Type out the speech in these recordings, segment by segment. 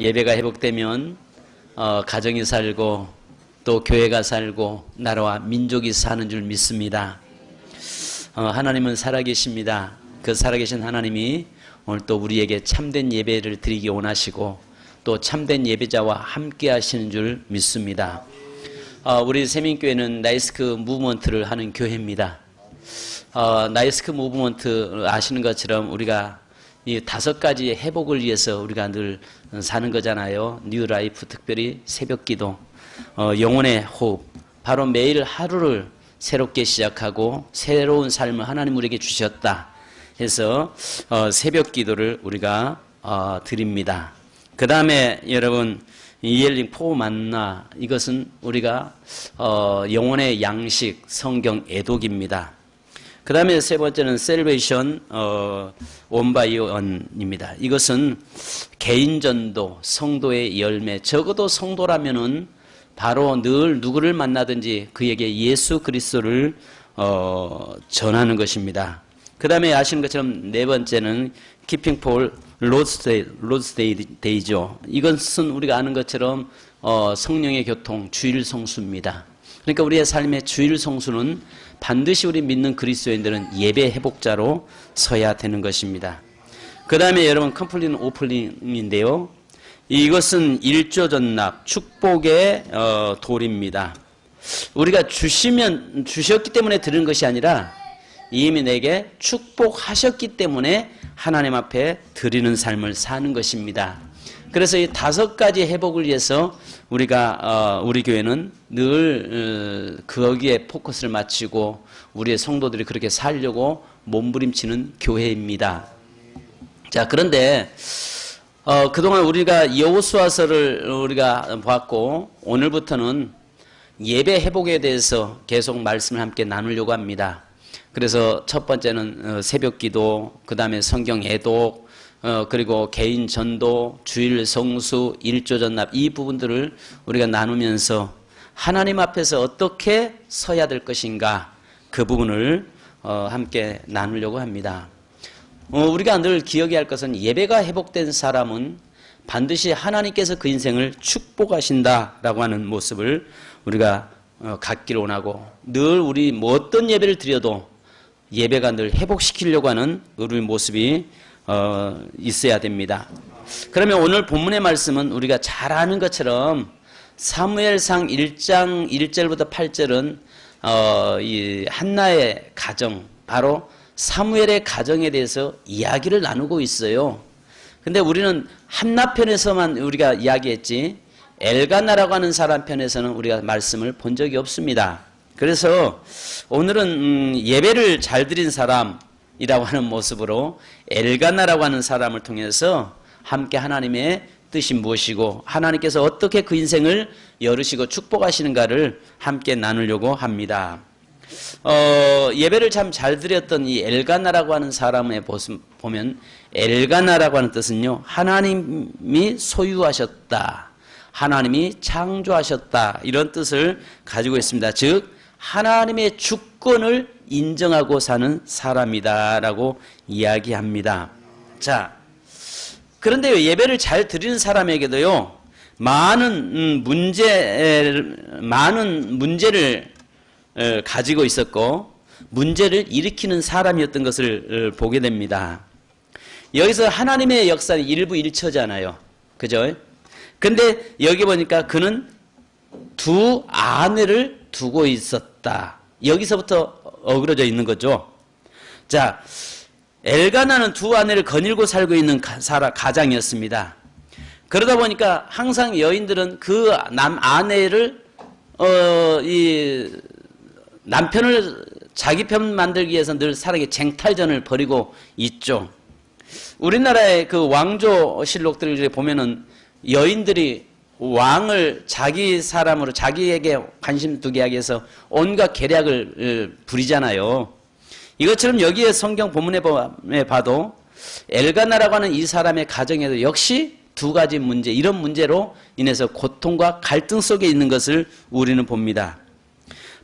예배가 회복되면 가정이 살고 또 교회가 살고 나라와 민족이 사는 줄 믿습니다. 하나님은 살아계십니다. 그 살아계신 하나님이 오늘 또 우리에게 참된 예배를 드리기 원하시고 또 참된 예배자와 함께 하시는 줄 믿습니다. 우리 세민교회는 나이스크 무브먼트를 하는 교회입니다. 나이스크 무브먼트 아시는 것처럼 우리가 이 5가지의 회복을 위해서 우리가 늘 사는 거잖아요. 뉴 라이프, 특별히 새벽기도, 영혼의 호흡, 바로 매일 하루를 새롭게 시작하고 새로운 삶을 하나님 우리에게 주셨다 해서 새벽기도를 우리가 드립니다. 그 다음에 여러분 이엘링 포 만나, 이것은 우리가 영혼의 양식 성경 애독입니다. 그 다음에 세 번째는 셀베이션 원바이원입니다. 이것은 개인전도, 성도의 열매. 적어도 성도라면은 바로 늘 누구를 만나든지 그에게 예수 그리스도를 전하는 것입니다. 그 다음에 아시는 것처럼 네 번째는 키핑 폴 로드스데이죠. 이것은 우리가 아는 것처럼 성령의 교통, 주일 성수입니다. 그러니까 우리의 삶의 주일 성수는 반드시 우리 믿는 그리스도인들은 예배 회복자로 서야 되는 것입니다. 그 다음에 여러분 컴플린 오플링인데요. 이것은 일조전납, 축복의 돌입니다. 우리가 주셨기 때문에 드리는 것이 아니라 이미 내게 축복하셨기 때문에 하나님 앞에 드리는 삶을 사는 것입니다. 그래서 이 5가지 회복을 위해서 우리가 우리 교회는 늘 거기에 포커스를 맞추고 우리의 성도들이 그렇게 살려고 몸부림치는 교회입니다. 자, 그런데 그동안 우리가 여호수아서를 우리가 봤고 오늘부터는 예배 회복에 대해서 계속 말씀을 함께 나누려고 합니다. 그래서 첫 번째는 새벽기도, 그 다음에 성경 애독, 그리고 개인 전도, 주일 성수, 일조전납, 이 부분들을 우리가 나누면서 하나님 앞에서 어떻게 서야 될 것인가, 그 부분을 함께 나누려고 합니다. 우리가 늘 기억해야 할 것은 예배가 회복된 사람은 반드시 하나님께서 그 인생을 축복하신다라고 하는 모습을 우리가 갖기를 원하고, 늘 우리 어떤 예배를 드려도 예배가 늘 회복시키려고 하는 우리의 모습이 있어야 됩니다. 그러면 오늘 본문의 말씀은 우리가 잘 아는 것처럼 사무엘상 1장 1절부터 8절은 이 한나의 가정, 바로 사무엘의 가정에 대해서 이야기를 나누고 있어요. 근데 우리는 한나 편에서만 우리가 이야기했지 엘가나라고 하는 사람 편에서는 우리가 말씀을 본 적이 없습니다. 그래서 오늘은 예배를 잘 드린 사람이라고 하는 모습으로 엘가나라고 하는 사람을 통해서 함께 하나님의 뜻이 무엇이고 하나님께서 어떻게 그 인생을 열으시고 축복하시는가를 함께 나누려고 합니다. 예배를 참 잘 드렸던 이 엘가나라고 하는 사람의 모습 보면, 엘가나라고 하는 뜻은요, 하나님이 소유하셨다, 하나님이 창조하셨다, 이런 뜻을 가지고 있습니다. 즉 하나님의 주권을 인정하고 사는 사람이다라고 이야기합니다. 자, 그런데 예배를 잘 드리는 사람에게도요, 많은 문제를 가지고 있었고 문제를 일으키는 사람이었던 것을 보게 됩니다. 여기서 하나님의 역사는 일부 일처잖아요. 그죠? 근데 여기 보니까 그는 2 아내를 두고 있었다. 여기서부터 어그러져 있는 거죠. 자, 엘가나는 2 아내를 거닐고 살고 있는 가장이었습니다. 그러다 보니까 항상 여인들은 그 아내를 이 남편을 자기 편 만들기 위해서 늘 사랑의 쟁탈전을 벌이고 있죠. 우리나라의 그 왕조실록들을 보면은 여인들이 왕을 자기 사람으로 자기에게 관심 두게 하기 위해서 온갖 계략을 부리잖아요. 이것처럼 여기에 성경 본문에 봐도 엘가나라고 하는 이 사람의 가정에도 역시 2가지 문제, 이런 문제로 인해서 고통과 갈등 속에 있는 것을 우리는 봅니다.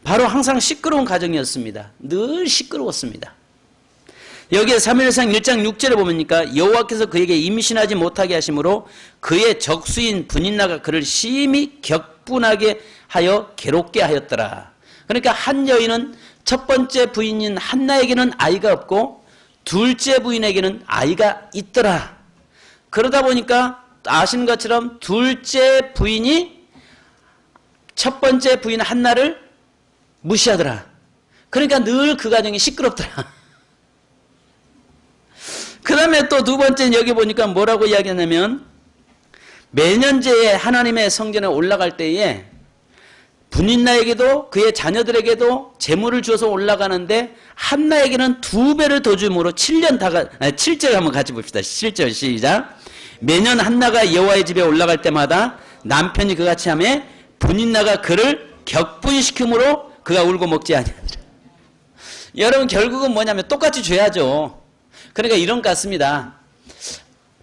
바로 항상 시끄러운 가정이었습니다. 늘 시끄러웠습니다. 여기에 사무엘상 1장 6절에 보니까 여호와께서 그에게 임신하지 못하게 하심으로 그의 적수인 분인나가 그를 심히 격분하게 하여 괴롭게 하였더라. 그러니까 한 여인은 첫 번째 부인인 한나에게는 아이가 없고 둘째 부인에게는 아이가 있더라. 그러다 보니까 아시는 것처럼 둘째 부인이 첫 번째 부인 한나를 무시하더라. 그러니까 늘 그 가정이 시끄럽더라. 그 다음에 또 두 번째는 여기 보니까 뭐라고 이야기하냐면 매년제에 하나님의 성전에 올라갈 때에 분인나에게도 그의 자녀들에게도 재물을 주어서 올라가는데 한나에게는 2배를 더 줌으로 7절 한번 같이 봅시다. 7절 시작. 매년 한나가 여호와의 집에 올라갈 때마다 남편이 그같이 하며 분인나가 그를 격분시키므로 그가 울고 먹지 아니하니라. 여러분 결국은 뭐냐면 똑같이 줘야죠. 그러니까 이런 것 같습니다.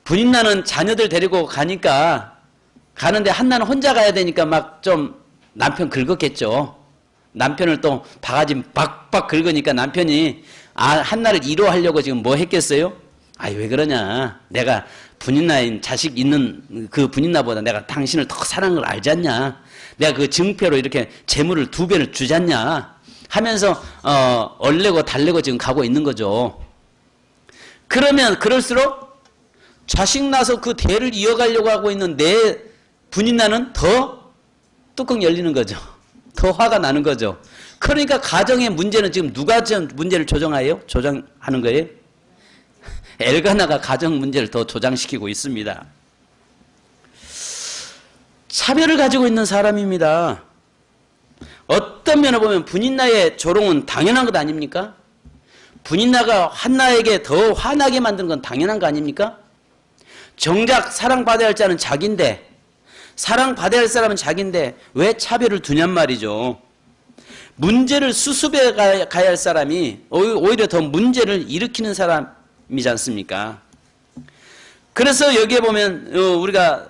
분인나는 자녀들 데리고 가는데 한나는 혼자 가야 되니까 막 좀 남편 긁었겠죠. 남편을 또 바가지 박박 긁으니까 남편이 한나를 위로하려고 지금 뭐 했겠어요? 왜 그러냐. 내가 분인나인 자식 있는 그 분인나보다 내가 당신을 더 사랑하는 걸 알지 않냐. 내가 그 증표로 이렇게 재물을 2배를 주지 않냐 하면서 얼레고 달래고 지금 가고 있는 거죠. 그러면 그럴수록 자식 나서 그 대를 이어가려고 하고 있는 내 분인나는 더 뚜껑 열리는 거죠. 더 화가 나는 거죠. 그러니까 가정의 문제는 지금 누가 문제를 조장하는 거예요? 엘가나가 가정 문제를 더 조장시키고 있습니다. 차별을 가지고 있는 사람입니다. 어떤 면을 보면 분인나의 조롱은 당연한 것 아닙니까? 분인나가 한나에게 더 화나게 만드는 건 당연한 거 아닙니까? 정작 사랑받아야 할 자는 자기인데, 사랑받아야 할 사람은 자기인데 왜 차별을 두냔 말이죠. 문제를 수습해 가야 할 사람이 오히려 더 문제를 일으키는 사람이지 않습니까? 그래서 여기에 보면 우리가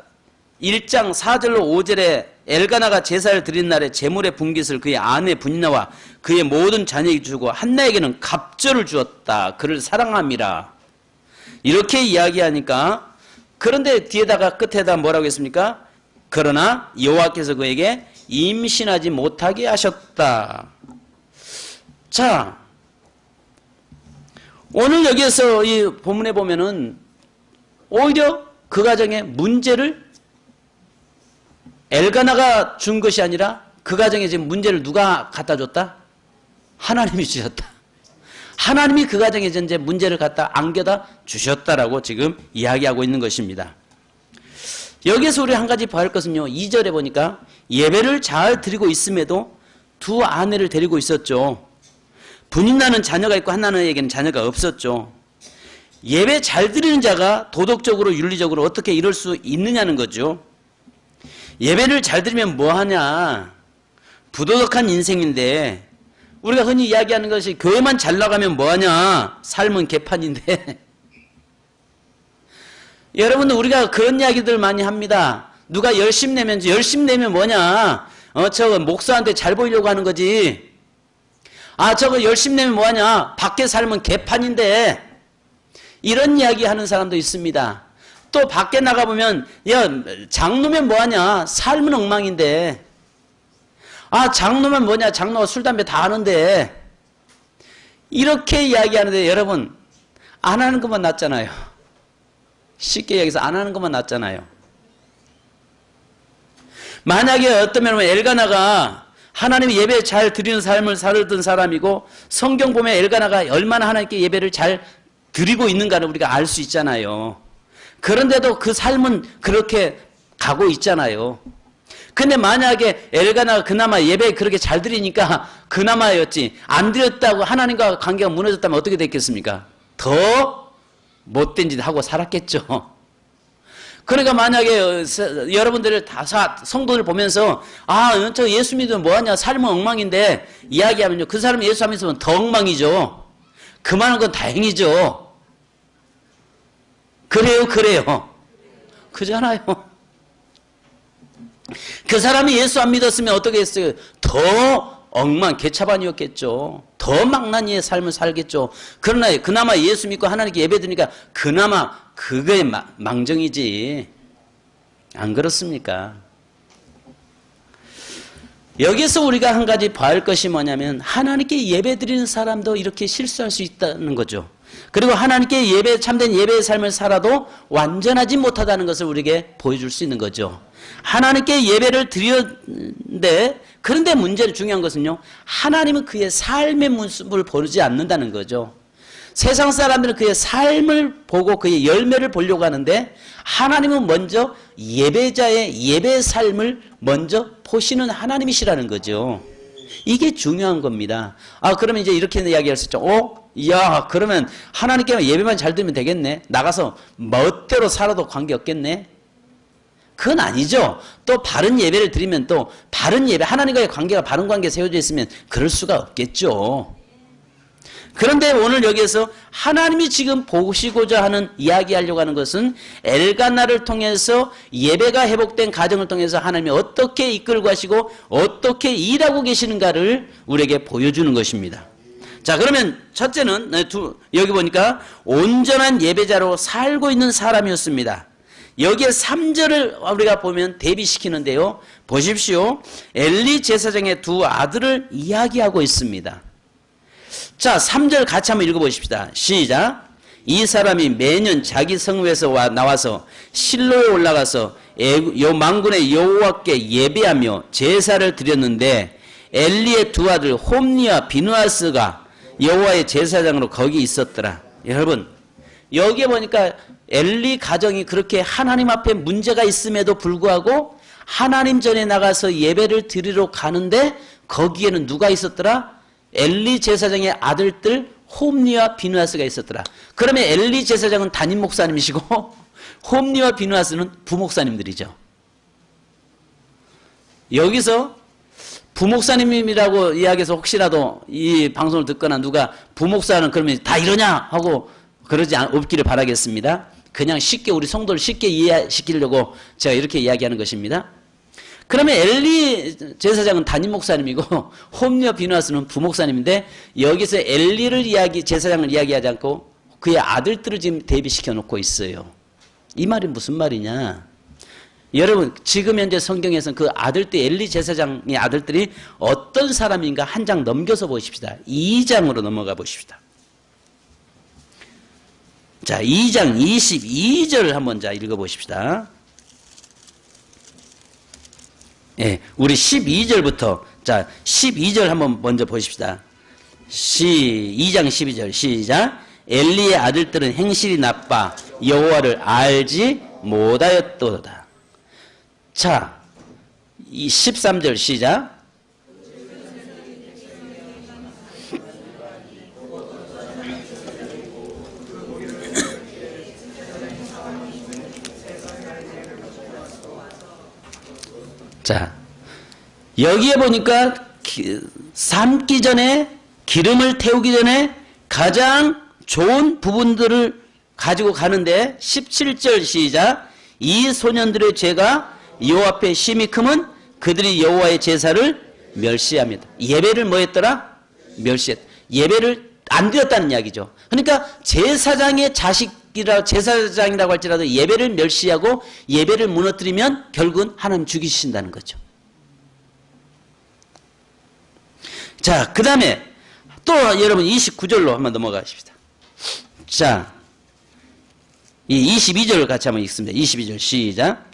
1장 4절로 5절에 엘가나가 제사를 드린 날에 제물의 분깃을 그의 아내 분인나와 그의 모든 자녀에게 주고 한나에게는 갑절을 주었다. 그를 사랑함이라. 이렇게 이야기하니까 그런데 뒤에다가 끝에다 뭐라고 했습니까? 그러나 여호와께서 그에게 임신하지 못하게 하셨다. 자, 오늘 여기에서 이 본문에 보면은 오히려 그 가정의 문제를 엘가나가 준 것이 아니라 그 가정에 지금 문제를 누가 갖다 줬다? 하나님이 주셨다. 하나님이 그 가정에 이제 문제를 갖다 안겨다 주셨다라고 지금 이야기하고 있는 것입니다. 여기에서 우리 한 가지 봐야 할 것은요. 2절에 보니까 예배를 잘 드리고 있음에도 두 아내를 데리고 있었죠. 분인나는 자녀가 있고 한나에게는 자녀가 없었죠. 예배 잘 드리는 자가 도덕적으로 윤리적으로 어떻게 이럴 수 있느냐는 거죠. 예배를 잘 드리면 뭐하냐. 부도덕한 인생인데 우리가 흔히 이야기하는 것이 교회만 잘 나가면 뭐하냐. 삶은 개판인데 여러분들 우리가 그런 이야기들 많이 합니다. 누가 열심 내면 뭐냐. 저거 목사한테 잘 보이려고 하는 거지. 저거 열심 내면 뭐하냐. 밖에 살면 개판인데 이런 이야기 하는 사람도 있습니다. 또 밖에 나가보면 장로면 뭐하냐. 삶은 엉망인데 장로면 뭐냐. 장로가 술 담배 다 하는데 이렇게 이야기하는데 여러분 안 하는 것만 낫잖아요. 쉽게 얘기해서 안 하는 것만 낫잖아요. 만약에 어떤 면에 엘가나가 하나님의 예배 잘 드리는 삶을 살던 사람이고 성경 보면 엘가나가 얼마나 하나님께 예배를 잘 드리고 있는가를 우리가 알 수 있잖아요. 그런데도 그 삶은 그렇게 가고 있잖아요. 근데 만약에 엘가나가 그나마 예배 그렇게 잘 드리니까 그나마였지 안 드렸다고 하나님과 관계가 무너졌다면 어떻게 됐겠습니까? 더 못된 짓 하고 살았겠죠. 그러니까 만약에 여러분들 다 성도들 보면서 저 예수 믿으면 뭐하냐 삶은 엉망인데 이야기하면요 그 사람이 예수 안 믿으면 더 엉망이죠. 그만한 건 다행이죠. 그래요. 그잖아요. 그 사람이 예수 안 믿었으면 어떻게 했어요? 더 엉망 개차반이었겠죠. 더 망나니의 삶을 살겠죠. 그러나 그나마 예수 믿고 하나님께 예배드리니까 그나마 그거에 망정이지. 안 그렇습니까? 여기서 우리가 한 가지 봐야 할 것이 뭐냐면 하나님께 예배드리는 사람도 이렇게 실수할 수 있다는 거죠. 그리고 하나님께 참된 예배의 삶을 살아도 완전하지 못하다는 것을 우리에게 보여줄 수 있는 거죠. 하나님께 예배를 드렸는데 그런데 문제는 중요한 것은요. 하나님은 그의 삶의 모습을 보지 않는다는 거죠. 세상 사람들은 그의 삶을 보고 그의 열매를 보려고 하는데 하나님은 먼저 예배자의 예배 삶을 먼저 보시는 하나님이시라는 거죠. 이게 중요한 겁니다. 그러면 이제 이렇게 이야기할 수 있죠. 그러면 하나님께 예배만 잘 드리면 되겠네. 나가서 멋대로 살아도 관계없겠네. 그건 아니죠. 또 바른 예배를 드리면 또 바른 예배, 하나님과의 관계가 바른 관계에 세워져 있으면 그럴 수가 없겠죠. 그런데 오늘 여기에서 하나님이 지금 보시고자 하는 이야기하려고 하는 것은 엘가나를 통해서 예배가 회복된 가정을 통해서 하나님이 어떻게 이끌고 가시고 어떻게 일하고 계시는가를 우리에게 보여주는 것입니다. 자, 그러면 첫째는 여기 보니까 온전한 예배자로 살고 있는 사람이었습니다. 여기에 3절을 우리가 보면 대비시키는데요. 보십시오. 엘리 제사장의 두 아들을 이야기하고 있습니다. 자, 3절 같이 한번 읽어보십시다. 시작. 이 사람이 매년 자기 성읍에서 나와서 실로에 올라가서 만군의 여호와께 예배하며 제사를 드렸는데 엘리의 두 아들 홈니와 비누아스가 여호와의 제사장으로 거기 있었더라. 여러분, 여기에 보니까 엘리 가정이 그렇게 하나님 앞에 문제가 있음에도 불구하고 하나님 전에 나가서 예배를 드리러 가는데 거기에는 누가 있었더라? 엘리 제사장의 아들들 홈니와 비누아스가 있었더라. 그러면 엘리 제사장은 담임 목사님이시고 홈니와 비누아스는 부목사님들이죠. 여기서 부목사님이라고 이야기해서 혹시라도 이 방송을 듣거나 누가 부목사는 그러면 다 이러냐 하고 그러지 없기를 바라겠습니다. 그냥 쉽게 우리 성도를 쉽게 이해시키려고 제가 이렇게 이야기하는 것입니다. 그러면 엘리 제사장은 담임 목사님이고 홈리와 비누아스는 부목사님인데 여기서 엘리를 제사장을 이야기하지 않고 그의 아들들을 지금 대비시켜 놓고 있어요. 이 말이 무슨 말이냐? 여러분, 지금 현재 성경에서는 그 아들들, 엘리 제사장의 아들들이 어떤 사람인가 한 장 넘겨서 보십시다. 2장으로 넘어가 보십시다. 자, 2장 22절을 한번 읽어보십시다. 예, 우리 12절부터, 자, 12절 한번 먼저 보십시다. 2장 12절, 시작. 엘리의 아들들은 행실이 나빠 여호와를 알지 못하였도다. 자, 13절 시작. 자, 여기에 보니까 삶기 전에 기름을 태우기 전에 가장 좋은 부분들을 가지고 가는데 17절 시작. 이 소년들의 죄가 여호와 앞에 심히 크면 그들이 여호와의 제사를 멸시합니다. 예배를 뭐 했더라? 멸시했다. 예배를 안 드렸다는 이야기죠. 그러니까 제사장의 제사장이라고 할지라도 예배를 멸시하고 예배를 무너뜨리면 결국은 하나님 죽이신다는 거죠. 자, 그 다음에 또 여러분 29절로 한번 넘어가십시다. 자, 이 22절을 같이 한번 읽습니다. 22절 시작.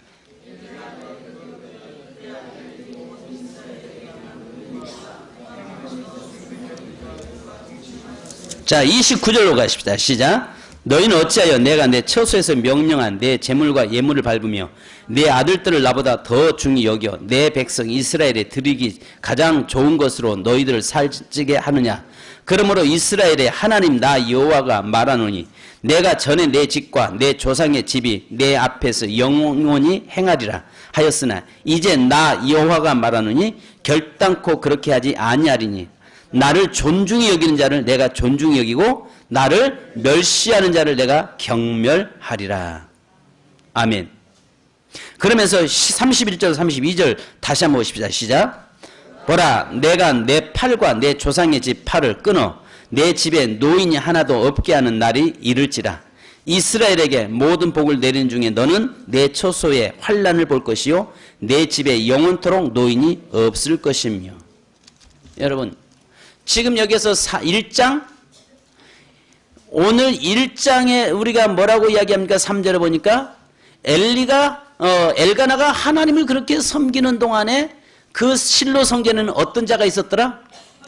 자, 29절로 가십시다. 시작. 너희는 어찌하여 내가 내 처소에서 명령한 내 제물과 예물을 밟으며 내 아들들을 나보다 더 중히 여겨 내 백성 이스라엘에 드리기 가장 좋은 것으로 너희들을 살찌게 하느냐. 그러므로 이스라엘의 하나님 나 여호와가 말하노니 내가 전에 내 집과 내 조상의 집이 내 앞에서 영원히 행하리라 하였으나 이제 나 여호와가 말하노니 결단코 그렇게 하지 아니하리니 나를 존중히 여기는 자를 내가 존중히 여기고 나를 멸시하는 자를 내가 경멸하리라. 아멘. 그러면서 31절 32절 다시 한번 보십시다. 시작. 보라, 내가 내 팔과 내 조상의 집 팔을 끊어 내 집에 노인이 하나도 없게 하는 날이 이를지라. 이스라엘에게 모든 복을 내리는 중에 너는 내 처소에 환난을 볼 것이요 내 집에 영원토록 노인이 없을 것이며. 여러분, 지금 여기서 1장, 오늘 1장에 우리가 뭐라고 이야기합니까? 3절에 보니까 엘가나가 하나님을 그렇게 섬기는 동안에 그 실로 성전에는 어떤 자가 있었더라?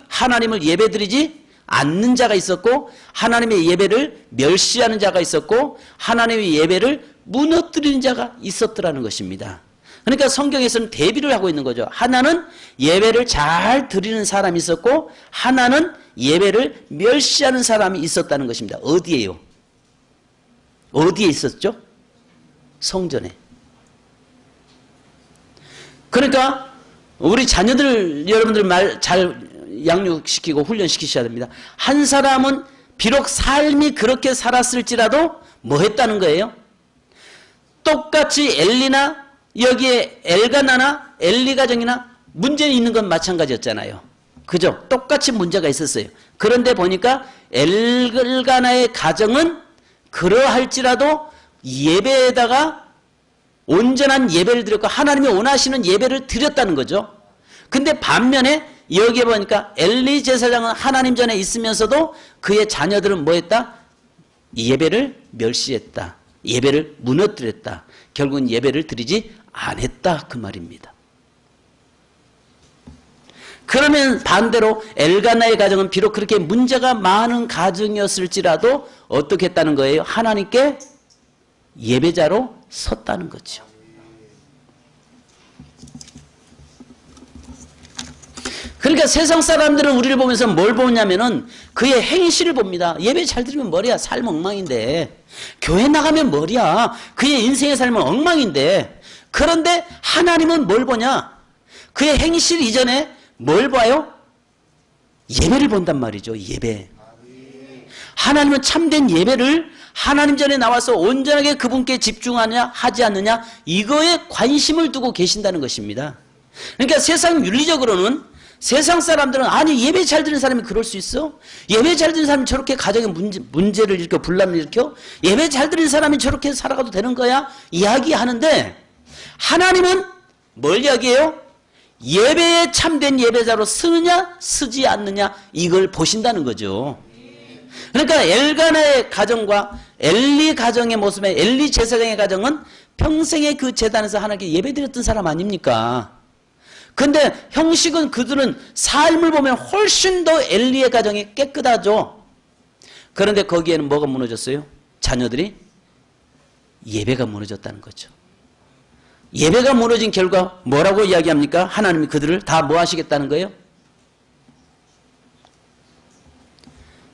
하나님을 예배드리지 않는 자가 있었고, 하나님의 예배를 멸시하는 자가 있었고, 하나님의 예배를 무너뜨리는 자가 있었더라는 것입니다. 그러니까 성경에서는 대비를 하고 있는 거죠. 하나는 예배를 잘 드리는 사람이 있었고, 하나는 예배를 멸시하는 사람이 있었다는 것입니다. 어디에요? 어디에 있었죠? 성전에. 그러니까 우리 자녀들, 여러분들 말 잘 양육시키고 훈련시키셔야 됩니다. 한 사람은 비록 삶이 그렇게 살았을지라도 뭐 했다는 거예요? 똑같이 엘리나 여기에 엘가나나 엘리 가정이나 문제 있는 건 마찬가지였잖아요. 그죠? 똑같이 문제가 있었어요. 그런데 보니까 엘가나의 가정은 그러할지라도 예배에다가 온전한 예배를 드렸고 하나님이 원하시는 예배를 드렸다는 거죠. 근데 반면에 여기에 보니까 엘리 제사장은 하나님 전에 있으면서도 그의 자녀들은 뭐 했다? 예배를 멸시했다. 예배를 무너뜨렸다. 결국은 예배를 드리지 않았다. 그 말입니다. 그러면 반대로 엘가나의 가정은 비록 그렇게 문제가 많은 가정이었을지라도 어떻게 했다는 거예요? 하나님께 예배자로 섰다는 거죠. 그러니까 세상 사람들은 우리를 보면서 뭘 보냐면은 그의 행실을 봅니다. 예배 잘 드리면 뭐야? 삶 엉망인데. 교회 나가면 뭐야? 그의 인생의 삶은 엉망인데. 그런데 하나님은 뭘 보냐? 그의 행실 이전에 뭘 봐요? 예배를 본단 말이죠. 예배. 하나님은 참된 예배를 하나님 전에 나와서 온전하게 그분께 집중하냐 하지 않느냐 이거에 관심을 두고 계신다는 것입니다. 그러니까 세상 윤리적으로는 세상 사람들은 아니 예배 잘 드리는 사람이 그럴 수 있어? 예배 잘 드리는 사람이 저렇게 가정에 문제를 일으켜 분란을 일으켜? 예배 잘 드리는 사람이 저렇게 살아가도 되는 거야? 이야기하는데 하나님은 뭘 이야기해요? 예배에 참된 예배자로 쓰느냐 쓰지 않느냐 이걸 보신다는 거죠. 그러니까 엘가나의 가정과 엘리 가정의 모습에 엘리 제사장의 가정은 평생에 그 제단에서 하나님께 예배드렸던 사람 아닙니까? 근데 형식은 그들은 삶을 보면 훨씬 더 엘리의 가정이 깨끗하죠. 그런데 거기에는 뭐가 무너졌어요? 자녀들이 예배가 무너졌다는 거죠. 예배가 무너진 결과 뭐라고 이야기합니까? 하나님이 그들을 다 뭐 하시겠다는 거예요?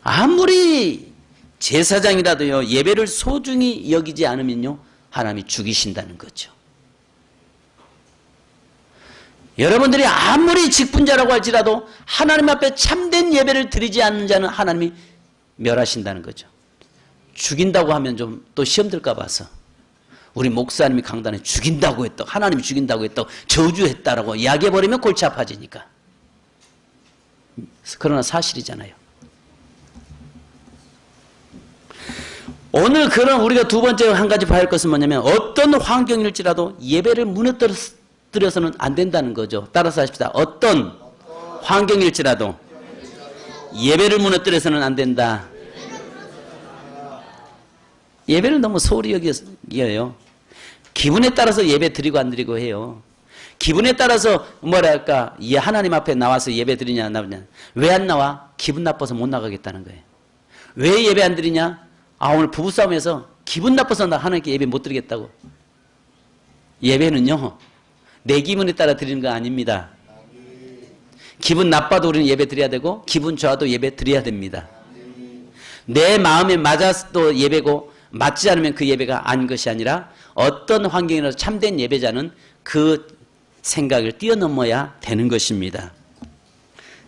아무리 제사장이라도요 예배를 소중히 여기지 않으면요 하나님이 죽이신다는 거죠. 여러분들이 아무리 직분자라고 할지라도 하나님 앞에 참된 예배를 드리지 않는 자는 하나님이 멸하신다는 거죠. 죽인다고 하면 좀 또 시험 들까 봐서 우리 목사님이 강단에 죽인다고 했다, 하나님이 죽인다고 했다, 저주했다라고 이야기해버리면 골치 아파지니까. 그러나 사실이잖아요. 오늘 그런 우리가 두 번째 한 가지 봐야 할 것은 뭐냐면 어떤 환경일지라도 예배를 무너뜨려서는 안 된다는 거죠. 따라서 하십시다. 어떤 환경일지라도 예배를 무너뜨려서는 안 된다. 예배를 너무 소홀히 여겨요. 기분에 따라서 예배 드리고 안 드리고 해요. 기분에 따라서 뭐랄까 하나님 앞에 나와서 예배 드리냐 안 나오냐. 왜 안 나와? 기분 나빠서 못 나가겠다는 거예요. 왜 예배 안 드리냐? 아 오늘 부부싸움에서 기분 나빠서 나 하나님께 예배 못 드리겠다고. 예배는요 내 기분에 따라 드리는 거 아닙니다. 기분 나빠도 우리는 예배 드려야 되고 기분 좋아도 예배 드려야 됩니다. 내 마음에 맞아도 예배고 맞지 않으면 그 예배가 아닌 것이 아니라 어떤 환경이라도 참된 예배자는 그 생각을 뛰어넘어야 되는 것입니다.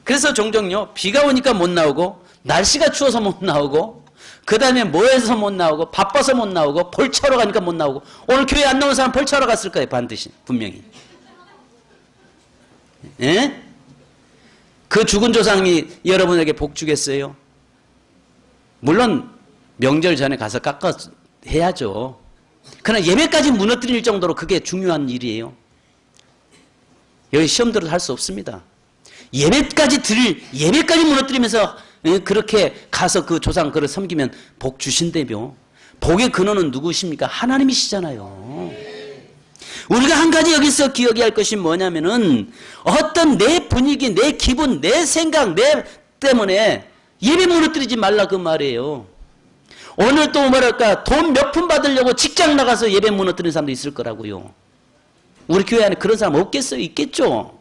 그래서 종종요 비가 오니까 못 나오고 날씨가 추워서 못 나오고 그 다음에 뭐해서 못 나오고 바빠서 못 나오고 벌차러 가니까 못 나오고 오늘 교회 안 나온 사람 벌차러 갔을 거예요. 반드시 분명히. 예? 그 죽은 조상이 여러분에게 복 주겠어요? 물론 명절 전에 가서 깎아 해야죠. 그러나 예배까지 무너뜨릴 정도로 그게 중요한 일이에요. 여기 시험 들어도 할 수 없습니다. 예배까지 무너뜨리면서 그렇게 가서 그 조상 그를 섬기면 복 주신다며. 복의 근원은 누구십니까? 하나님이시잖아요. 우리가 한 가지 여기서 기억해야 할 것이 뭐냐면은 어떤 내 분위기, 내 기분, 내 생각, 내 때문에 예배 무너뜨리지 말라 그 말이에요. 오늘 또 뭐랄까 돈 몇 푼 받으려고 직장 나가서 예배 무너뜨리는 사람도 있을 거라고요. 우리 교회 안에 그런 사람 없겠어요? 있겠죠.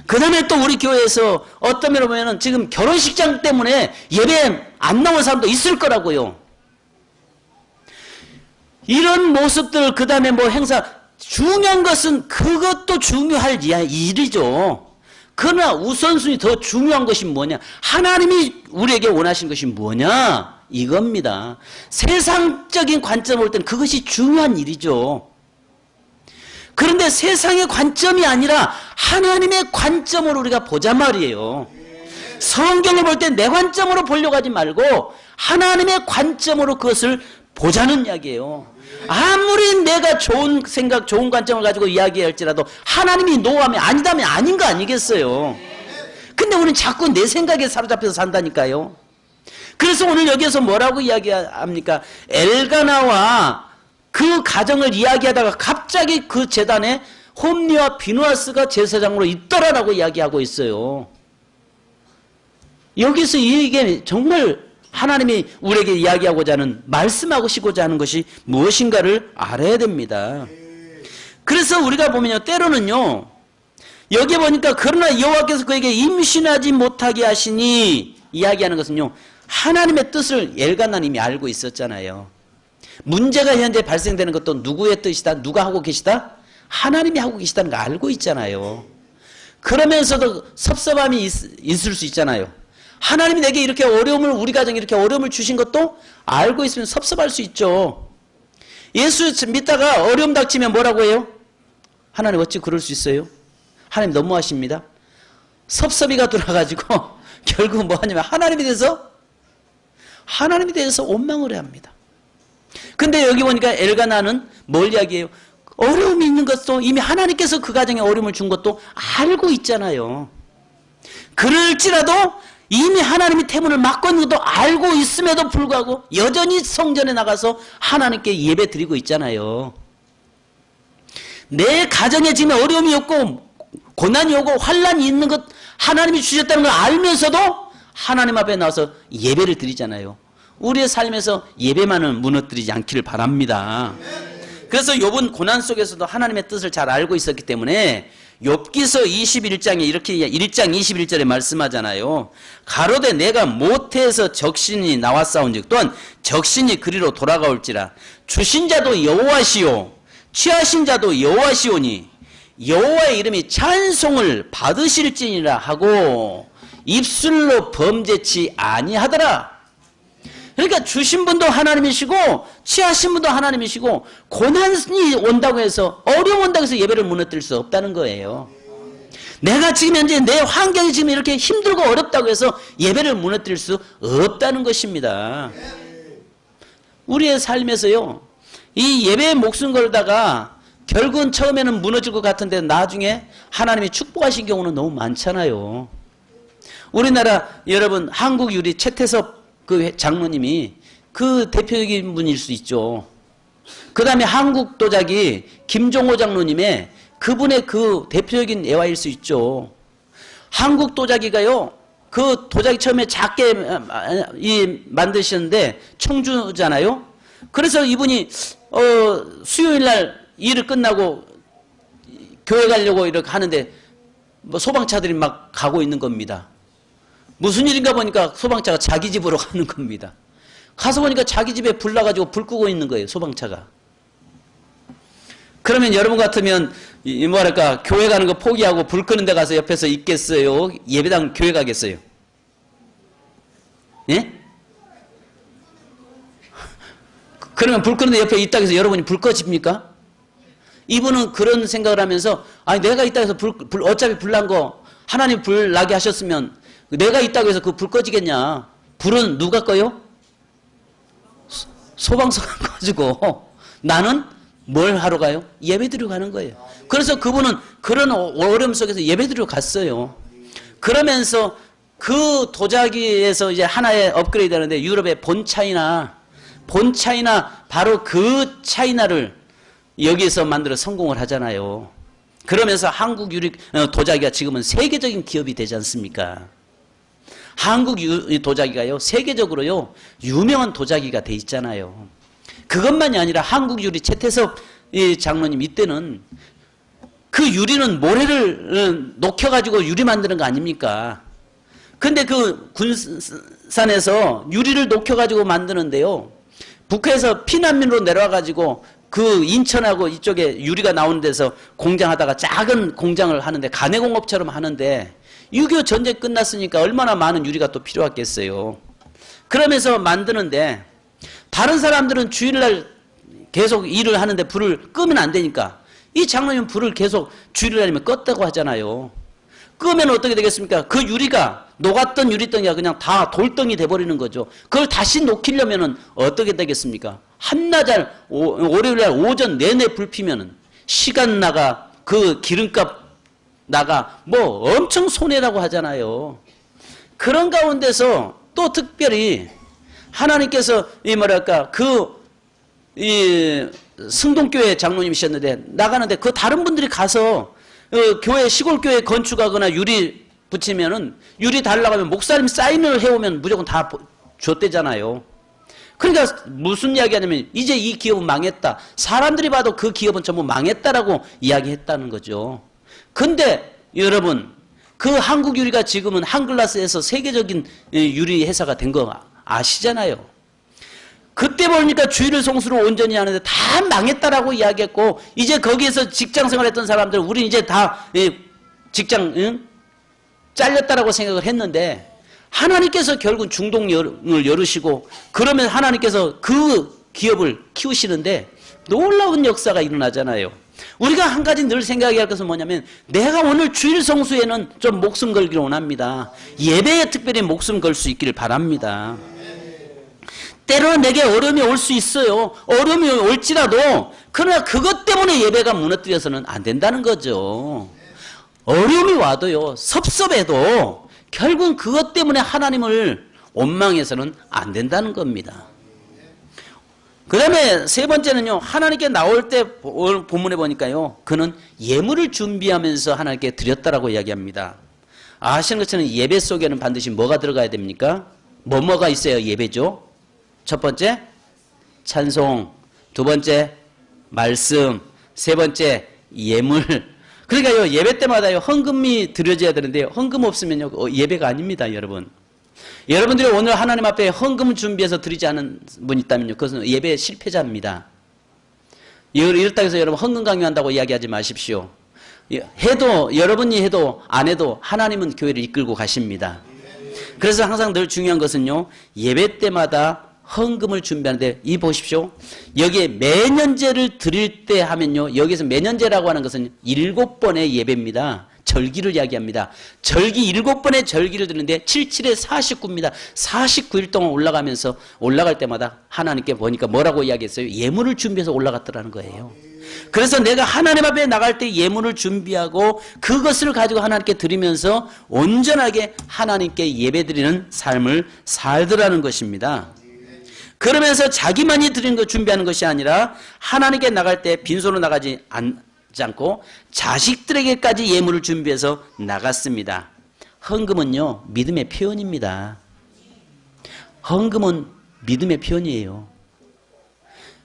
그 다음에 또 우리 교회에서 어떤 면으로 보면은 지금 결혼식장 때문에 예배 안 나온 사람도 있을 거라고요. 이런 모습들, 그 다음에 뭐 행사, 중요한 것은 그것도 중요할 일이죠. 그러나 우선순위 더 중요한 것이 뭐냐? 하나님이 우리에게 원하신 것이 뭐냐? 이겁니다. 세상적인 관점을 볼 때는 그것이 중요한 일이죠. 그런데 세상의 관점이 아니라 하나님의 관점으로 우리가 보자 말이에요. 성경을 볼 때 내 관점으로 보려고 하지 말고 하나님의 관점으로 그것을 보자는 이야기예요. 아무리 내가 좋은 생각, 좋은 관점을 가지고 이야기할지라도 하나님이 노하면 아니다면 아닌 거 아니겠어요. 근데 우리는 자꾸 내 생각에 사로잡혀서 산다니까요. 그래서 오늘 여기에서 뭐라고 이야기합니까? 엘가나와 그 가정을 이야기하다가 갑자기 그 제단에 홈리와 비누아스가 제사장으로 있더라라고 이야기하고 있어요. 여기서 이게 정말 하나님이 우리에게 이야기하고자 하는, 말씀하시고자 하는 것이 무엇인가를 알아야 됩니다. 그래서 우리가 보면요, 때로는요, 여기 보니까 그러나 여호와께서 그에게 임신하지 못하게 하시니 이야기하는 것은요, 하나님의 뜻을 엘가나는 이미 알고 있었잖아요. 문제가 현재 발생되는 것도 누구의 뜻이다? 누가 하고 계시다? 하나님이 하고 계시다는 거 알고 있잖아요. 그러면서도 섭섭함이 있을 수 있잖아요. 하나님이 내게 이렇게 어려움을, 우리 가정에 이렇게 어려움을 주신 것도 알고 있으면 섭섭할 수 있죠. 예수 믿다가 어려움 닥치면 뭐라고 해요? 하나님 어찌 그럴 수 있어요? 하나님 너무하십니다. 섭섭이가 돌아가지고 결국 뭐 하냐면 하나님에 대해서 원망을 해야 합니다. 근데 여기 보니까 엘가나는 뭘 이야기해요? 어려움이 있는 것도 이미 하나님께서 그 가정에 어려움을 준 것도 알고 있잖아요. 그럴지라도 이미 하나님이 태문을 막고 있는 것도 알고 있음에도 불구하고 여전히 성전에 나가서 하나님께 예배 드리고 있잖아요. 내 가정에 지금 어려움이 없고 고난이 오고 환난이 있는 것 하나님이 주셨다는 걸 알면서도 하나님 앞에 나와서 예배를 드리잖아요. 우리의 삶에서 예배만은 무너뜨리지 않기를 바랍니다. 그래서 욥은 고난 속에서도 하나님의 뜻을 잘 알고 있었기 때문에 욥기서 21장에 이렇게 1장 21절에 말씀하잖아요. 가로되 내가 모태에서 적신이 나왔사온즉 또한 적신이 그리로 돌아가올지라 주신 자도 여호와시오 취하신 자도 여호와시오니 여호와의 이름이 찬송을 받으실지니라 하고 입술로 범죄치 아니하더라. 그러니까 주신 분도 하나님이시고 취하신 분도 하나님이시고 고난이 온다고 해서 어려움 온다고 해서 예배를 무너뜨릴 수 없다는 거예요. 내가 지금 현재 내 환경이 지금 이렇게 힘들고 어렵다고 해서 예배를 무너뜨릴 수 없다는 것입니다. 우리의 삶에서요, 이 예배에 목숨 걸다가 결국은 처음에는 무너질 것 같은데 나중에 하나님이 축복하신 경우는 너무 많잖아요. 우리나라 여러분 한국 유리 최태섭 그 장로님이 그 대표적인 분일 수 있죠. 그 다음에 한국 도자기 김종호 장로님의 그분의 그 대표적인 예화일 수 있죠. 한국 도자기가요, 그 도자기 처음에 작게 만드셨는데 청주잖아요. 그래서 이분이 수요일 날 일을 끝나고 교회 가려고 이렇게 하는데 뭐 소방차들이 막 가고 있는 겁니다. 무슨 일인가 보니까 소방차가 자기 집으로 가는 겁니다. 가서 보니까 자기 집에 불 나가지고 불 끄고 있는 거예요, 소방차가. 그러면 여러분 같으면 뭐랄까 교회 가는 거 포기하고 불 끄는 데 가서 옆에서 있겠어요? 예배당 교회 가겠어요? 예? 그러면 불 끄는 데 옆에 있다고 해서 여러분이 불 꺼집니까? 이분은 그런 생각을 하면서 아니 내가 있다고 해서 어차피 불 난 거 하나님 불 나게 하셨으면 내가 있다고 해서 그 불 꺼지겠냐. 불은 누가 꺼요? 소방서가 꺼지고 나는 뭘 하러 가요? 예배드리러 가는 거예요. 그래서 그분은 그런 어려움 속에서 예배드리러 갔어요. 그러면서 그 도자기에서 이제 하나의 업그레이드 하는데 유럽의 본 차이나 바로 그 차이나를 여기서 만들어 성공을 하잖아요. 그러면서 한국 유리 도자기가 지금은 세계적인 기업이 되지 않습니까? 한국 도자기가요 세계적으로요 유명한 도자기가 돼 있잖아요. 그것만이 아니라 한국 유리 최태섭 장로님 이때는 그 유리는 모래를 녹여가지고 유리 만드는 거 아닙니까? 근데 그 군산에서 유리를 녹여가지고 만드는데요. 북해에서 피난민으로 내려와가지고 그 인천하고 이쪽에 유리가 나오는 데서 공장하다가 작은 공장을 하는데 가내공업처럼 하는데 6.25 전쟁 끝났으니까 얼마나 많은 유리가 또 필요했겠어요. 그러면서 만드는데 다른 사람들은 주일날 계속 일을 하는데 불을 끄면 안 되니까 이 장로님은 불을 계속 주일날이면 껐다고 하잖아요. 끄면 어떻게 되겠습니까? 그 유리가 녹았던 유리덩이가 그냥 다 돌덩이 돼버리는 거죠. 그걸 다시 녹이려면 어떻게 되겠습니까? 한나절 월요일날 오전 내내 불 피면은 시간 나가 그 기름값 나가 뭐 엄청 손해라고 하잖아요. 그런 가운데서 또 특별히 하나님께서 이 뭐랄까 이 승동교회 장로님이셨는데 나가는데 그 다른 분들이 가서 교회 시골교회 건축하거나 유리 붙이면은 유리 달라고 하면 목사님 사인을 해오면 무조건 다 줬대잖아요. 그러니까 무슨 이야기 하냐면 이제 이 기업은 망했다. 사람들이 봐도 그 기업은 전부 망했다라고 이야기했다는 거죠. 근데 여러분 그 한국 유리가 지금은 한글라스에서 세계적인 유리 회사가 된 거 아시잖아요. 그때 보니까 주일을 성수로 온전히 하는데 다 망했다라고 이야기했고 이제 거기에서 직장 생활했던 사람들 우리 이제 다 직장 잘렸다라고 생각을 했는데 하나님께서 결국 중동을 열으시고 그러면 하나님께서 그 기업을 키우시는데 놀라운 역사가 일어나잖아요. 우리가 한 가지 늘 생각해야 할 것은 뭐냐면 내가 오늘 주일 성수에는 좀 목숨 걸기를 원합니다. 예배에 특별히 목숨 걸 수 있기를 바랍니다. 때로는 내게 어려움이 올 수 있어요. 어려움이 올지라도 그러나 그것 때문에 예배가 무너뜨려서는 안 된다는 거죠. 어려움이 와도요. 섭섭해도 결국은 그것 때문에 하나님을 원망해서는 안 된다는 겁니다. 그 다음에 세 번째는요. 하나님께 나올 때 본문에 보니까요. 그는 예물을 준비하면서 하나님께 드렸다라고 이야기합니다. 아시는 것처럼 예배 속에는 반드시 뭐가 들어가야 됩니까? 뭐가 있어야 예배죠? 첫 번째 찬송, 두 번째 말씀, 세 번째 예물. 그러니까요 예배 때마다요 헌금이 드려져야 되는데요 헌금 없으면요 예배가 아닙니다. 여러분 여러분들이 오늘 하나님 앞에 헌금을 준비해서 드리지 않은 분 있다면요 그것은 예배 실패자입니다. 이렇다고 해서 여러분 헌금 강요한다고 이야기하지 마십시오. 해도 여러분이 해도 안 해도 하나님은 교회를 이끌고 가십니다. 그래서 항상 늘 중요한 것은요 예배 때마다 헌금을 준비하는데 이 보십시오. 여기에 매년제를 드릴 때 하면요. 여기서 매년제라고 하는 것은 7번의 예배입니다. 절기를 이야기합니다. 절기 7번의 절기를 드리는데 77에 49입니다. 49일 동안 올라가면서 올라갈 때마다 하나님께 보니까 뭐라고 이야기했어요? 예물을 준비해서 올라갔더라는 거예요. 그래서 내가 하나님 앞에 나갈 때 예물을 준비하고 그것을 가지고 하나님께 드리면서 온전하게 하나님께 예배드리는 삶을 살더라는 것입니다. 그러면서 자기만이 드리는 거 준비하는 것이 아니라 하나님께 나갈 때 빈손으로 나가지 않고 자식들에게까지 예물을 준비해서 나갔습니다. 헌금은요 믿음의 표현입니다. 헌금은 믿음의 표현이에요.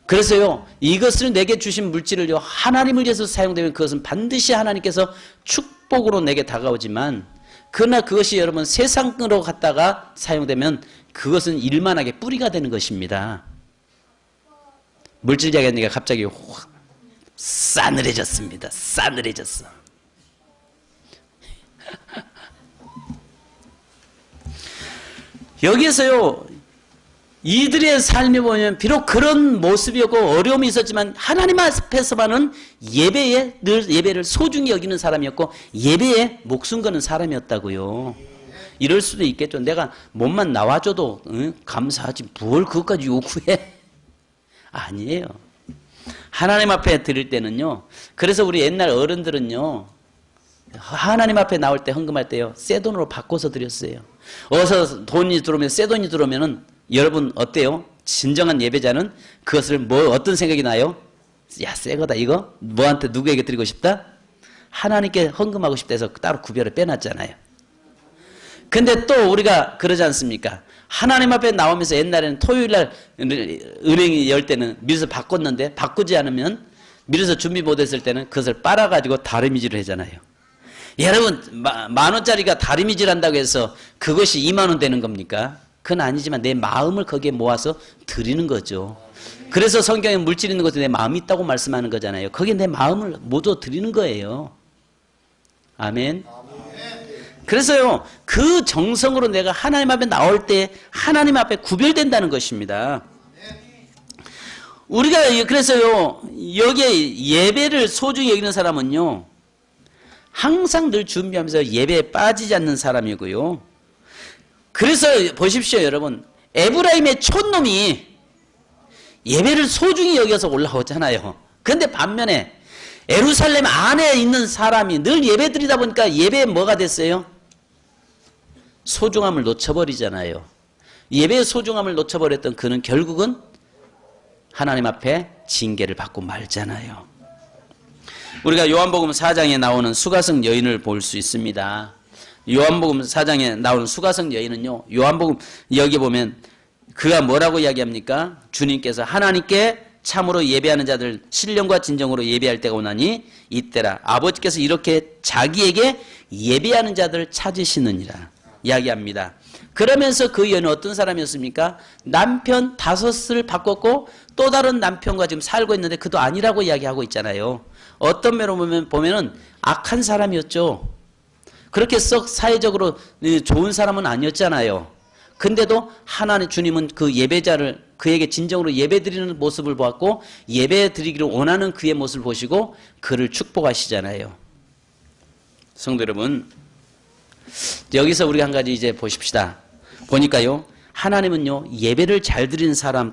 그래서요 이것을 내게 주신 물질을요 하나님을 위해서 사용되면 그것은 반드시 하나님께서 축복으로 내게 다가오지만 그러나 그것이 여러분 세상으로 갔다가 사용되면 그것은 일만하게 뿌리가 되는 것입니다. 물질 이야기하니까 갑자기 확 싸늘해졌습니다. 싸늘해졌어. 여기에서요 이들의 삶이 보면 비록 그런 모습이었고 어려움이 있었지만 하나님 앞에서만은 늘 예배를 소중히 여기는 사람이었고 예배에 목숨 거는 사람이었다고요. 이럴 수도 있겠죠. 내가 몸만 나와줘도 감사하지 뭘 그것까지 요구해? 아니에요. 하나님 앞에 드릴 때는요. 그래서 우리 옛날 어른들은요. 하나님 앞에 나올 때 헌금할 때요. 새 돈으로 바꿔서 드렸어요. 어서 돈이 들어오면 새 돈이 들어오면은 여러분 어때요? 진정한 예배자는 그것을 어떤 생각이 나요? 야, 새 거다 이거? 뭐한테 누구에게 드리고 싶다? 하나님께 헌금하고 싶다 해서 따로 구별을 빼놨잖아요. 근데 또 우리가 그러지 않습니까? 하나님 앞에 나오면서 옛날에는 토요일날 은행이 열 때는 미리서 바꿨는데 바꾸지 않으면 미리서 준비 못했을 때는 그것을 빨아가지고 다리미질을 하잖아요. 여러분 10,000원짜리가 다리미질 한다고 해서 그것이 20,000원 되는 겁니까? 그건 아니지만 내 마음을 거기에 모아서 드리는 거죠. 그래서 성경에 물질 있는 것도 내 마음이 있다고 말씀하는 거잖아요. 거기에 내 마음을 모두 드리는 거예요. 아멘. 그래서요, 그 정성으로 내가 하나님 앞에 나올 때 하나님 앞에 구별된다는 것입니다. 우리가 그래서요, 여기에 예배를 소중히 여기는 사람은요, 항상 늘 준비하면서 예배에 빠지지 않는 사람이고요. 그래서 보십시오, 여러분. 에브라임의 촌놈이 예배를 소중히 여겨서 올라오잖아요. 그런데 반면에 예루살렘 안에 있는 사람이 늘 예배 드리다 보니까 예배에 뭐가 됐어요? 소중함을 놓쳐버리잖아요. 예배의 소중함을 놓쳐버렸던 그는 결국은 하나님 앞에 징계를 받고 말잖아요. 우리가 요한복음 4장에 나오는 수가성 여인을 볼 수 있습니다. 요한복음 4장에 나오는 수가성 여인은요, 요한복음 여기 보면 그가 뭐라고 이야기합니까? 주님께서 하나님께 참으로 예배하는 자들 신령과 진정으로 예배할 때가 오나니 이때라 아버지께서 이렇게 자기에게 예배하는 자들을 찾으시느니라 이야기합니다. 그러면서 그 여인은 어떤 사람이었습니까? 남편 5을 바꿨고 또 다른 남편과 지금 살고 있는데 그도 아니라고 이야기하고 있잖아요. 어떤 면으로 보면은 악한 사람이었죠. 그렇게 썩 사회적으로 좋은 사람은 아니었잖아요. 근데도 하나님 주님은 그 예배자를 그에게 진정으로 예배드리는 모습을 보았고 예배드리기를 원하는 그의 모습을 보시고 그를 축복하시잖아요. 성도 여러분, 여기서 우리가 한 가지 이제 보십시다. 보니까요, 하나님은요 예배를 잘 드리는 사람을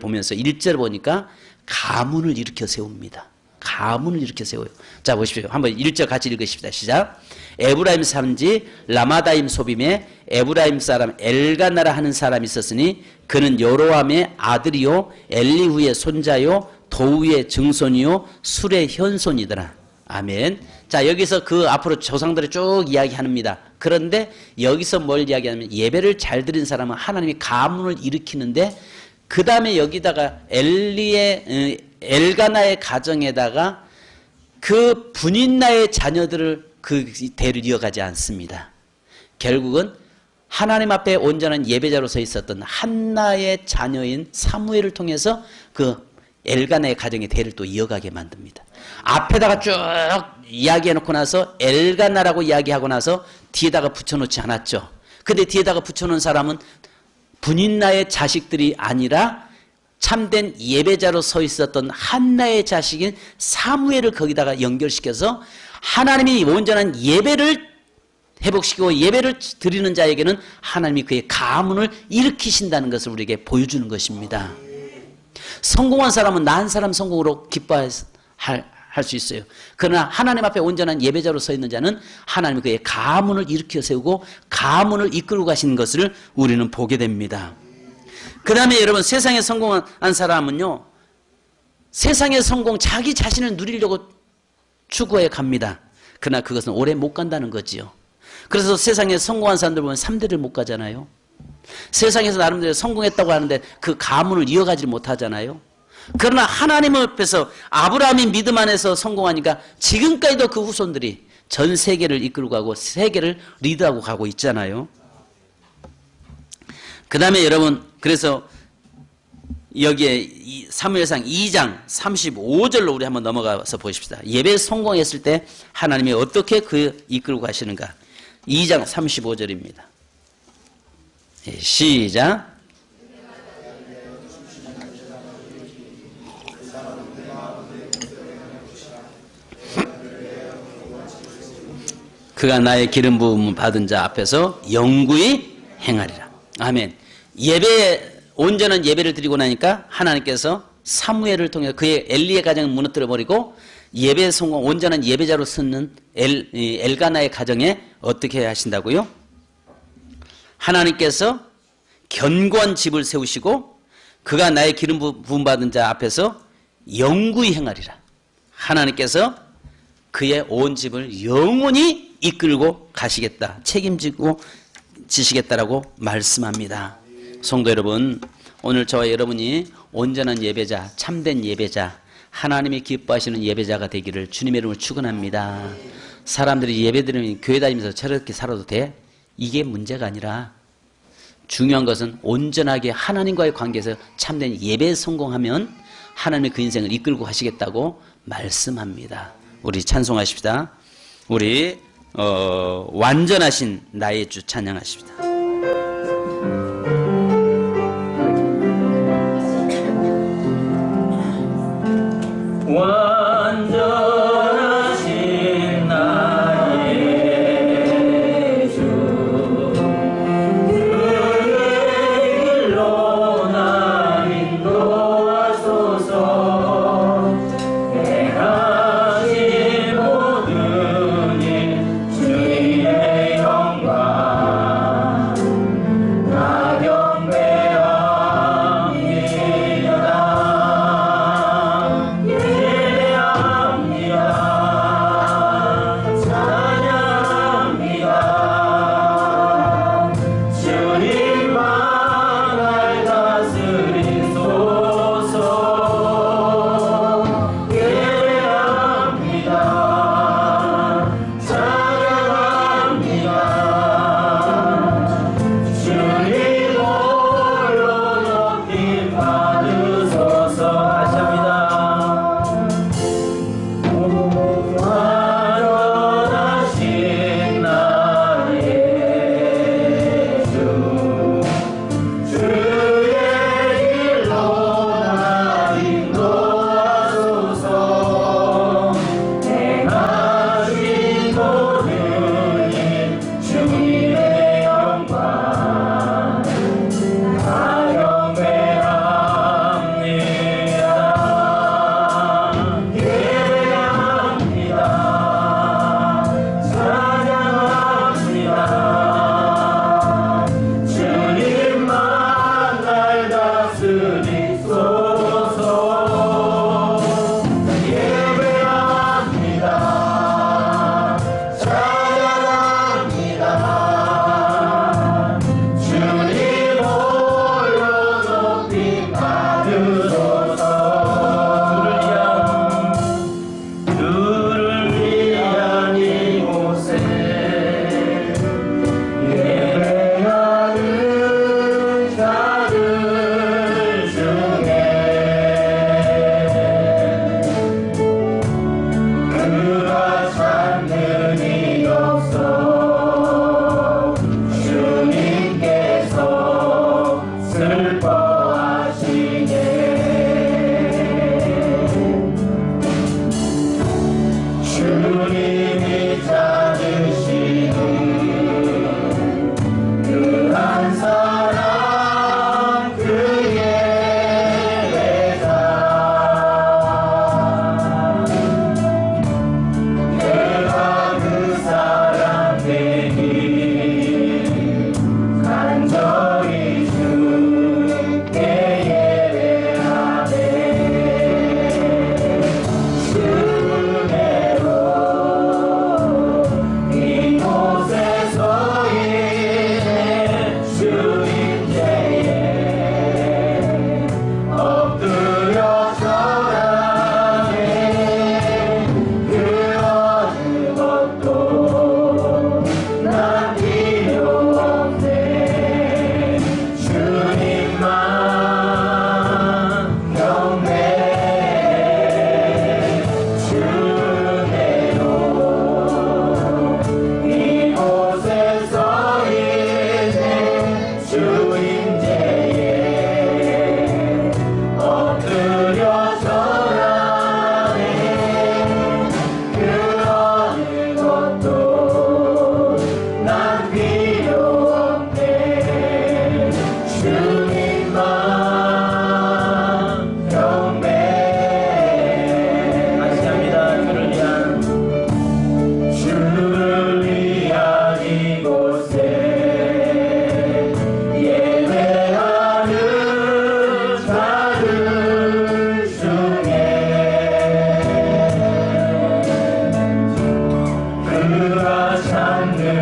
보면서 1절 보니까 가문을 일으켜 세웁니다. 가문을 일으켜 세워요. 자 보십시오. 한번 1절 같이 읽으십시다. 시작. 에브라임 산지 라마다임 소빔에 에브라임 사람 엘가나라 하는 사람이 있었으니 그는 여로함의 아들이요 엘리후의 손자요 도우의 증손이요 술의 현손이더라. 아멘. 자 여기서 그 앞으로 조상들을 쭉 이야기합니다. 그런데 여기서 뭘 이야기하냐면 예배를 잘 드린 사람은 하나님이 가문을 일으키는데 그 다음에 여기다가 엘가나의 가정에다가 그 분인나의 자녀들을 그 대를 이어가지 않습니다. 결국은 하나님 앞에 온전한 예배자로 서 있었던 한나의 자녀인 사무엘을 통해서 그 엘가나의 가정의 대를 또 이어가게 만듭니다. 앞에다가 쭉 이야기해놓고 나서 엘가나라고 이야기하고 나서 뒤에다가 붙여놓지 않았죠. 근데 뒤에다가 붙여놓은 사람은 분인나의 자식들이 아니라 참된 예배자로 서 있었던 한나의 자식인 사무엘을 거기다가 연결시켜서 하나님이 온전한 예배를 회복시키고 예배를 드리는 자에게는 하나님이 그의 가문을 일으키신다는 것을 우리에게 보여주는 것입니다. 성공한 사람은 난 사람 성공으로 기뻐할 수 있어요. 그러나 하나님 앞에 온전한 예배자로 서 있는 자는 하나님이 그의 가문을 일으켜 세우고 가문을 이끌고 가시는 것을 우리는 보게 됩니다. 그 다음에 여러분 세상에 성공한 사람은요 세상의 성공 자기 자신을 누리려고 추구해 갑니다. 그러나 그것은 오래 못 간다는 거지요. 그래서 세상에 성공한 사람들 보면 3대를 못 가잖아요. 세상에서 나름대로 성공했다고 하는데 그 가문을 이어가지 못하잖아요. 그러나 하나님 앞에서 아브라함이 믿음 안에서 성공하니까 지금까지도 그 후손들이 전 세계를 이끌고 가고 세계를 리드하고 가고 있잖아요. 그 다음에 여러분 그래서 여기에 사무엘상 2장 35절로 우리 한번 넘어가서 보십시다. 예배에 성공했을 때 하나님이 어떻게 그 이끌고 가시는가. 2장 35절입니다. 시작. 그가 나의 기름 부음 받은 자 앞에서 영구히 행하리라. 아멘. 예배, 온전한 예배를 드리고 나니까 하나님께서 사무엘을 통해 그의 엘리의 가정을 무너뜨려 버리고 예배 성공, 온전한 예배자로 쓰는 엘가나의 가정에 어떻게 하신다고요? 하나님께서 견고한 집을 세우시고 그가 나의 기름 부음 받은 자 앞에서 영구히 행하리라. 하나님께서 그의 온 집을 영원히 이끌고 가시겠다, 책임지고 지시겠다라고 말씀합니다. 성도 여러분, 오늘 저와 여러분이 온전한 예배자, 참된 예배자, 하나님이 기뻐하시는 예배자가 되기를 주님의 이름으로 축원합니다. 사람들이 예배드리면 교회 다니면서 저렇게 살아도 돼? 이게 문제가 아니라 중요한 것은 온전하게 하나님과의 관계에서 참된 예배에 성공하면 하나님의 그 인생을 이끌고 가시겠다고 말씀합니다. 우리 찬송하십시다. 우리 완전하신 나의 주 찬양하십시다. 완전하신 나의 주 그의 길로 나 인도하소서. 행하신 모든 일 주의 영광 나 경배합니다. 예배하리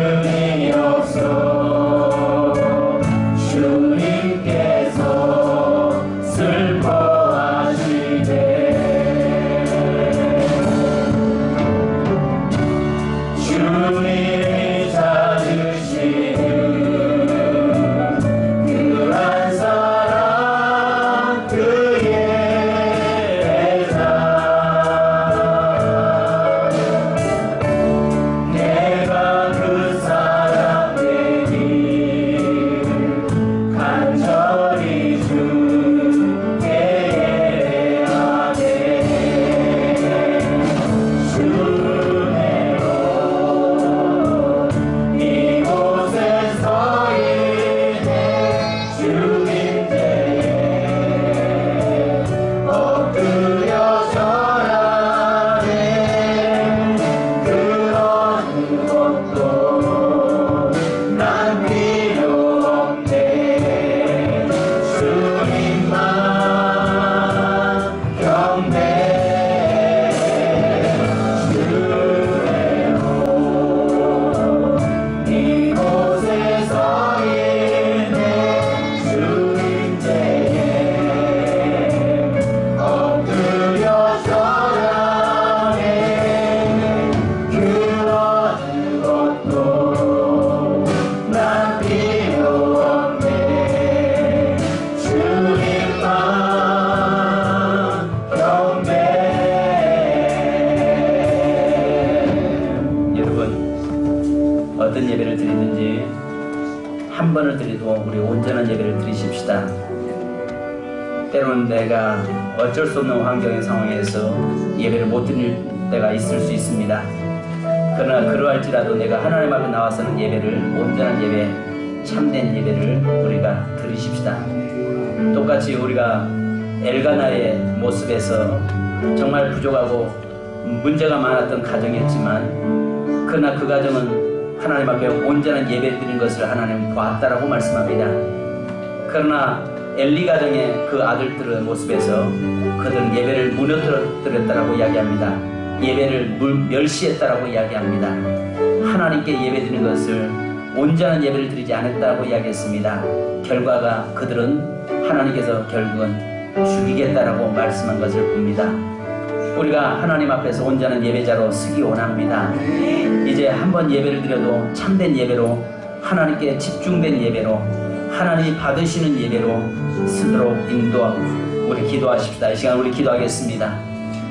찬양이 없어 주님께서 슬퍼하시네. 주님이 찾으시는 그 한 사람 그의 상 내가 그 사람 되니 간절히 주께 예배하네. 주네로 이곳에 서 있네. 주님께 엎드려 절하네. 그런 것도 난 필요 없네. 주님만 경배해. 주래로 이곳에 서 있네. 주님께 엎드려 절하네. 그런 것도 난 필요 없네. 주님만 경배해. 여러분, 어떤 예배를 드리든지 한 번을 드리도 우리 온전한 예배를 드리십시다. 때로는 내가 어쩔 수 없는 환경의 상황에서 예배를 못 드릴 때가 있을 수 있습니다. 그러나 그러할지라도 내가 하나님 앞에 나와서는 예배를, 온전한 예배, 참된 예배를 우리가 드리십시다. 똑같이 우리가 엘가나의 모습에서 정말 부족하고 문제가 많았던 가정이었지만, 그러나 그 가정은 하나님 앞에 온전한 예배 드린 것을 하나님 보았다라고 말씀합니다. 그러나 엘리 가정의 그 아들들의 모습에서 그들은 예배를 무너뜨렸다라고 이야기합니다. 예배를 멸시했다라고 이야기합니다. 하나님께 예배 드리는 것을, 온전한 예배를 드리지 않았다고 이야기했습니다. 결과가 그들은 하나님께서 결국은 죽이겠다라고 말씀한 것을 봅니다. 우리가 하나님 앞에서 온전한 예배자로 서기 원합니다. 이제 한번 예배를 드려도 참된 예배로, 하나님께 집중된 예배로, 하나님이 받으시는 예배로 쓰도록 인도하고 우리 기도하십시다. 이 시간 우리 기도하겠습니다.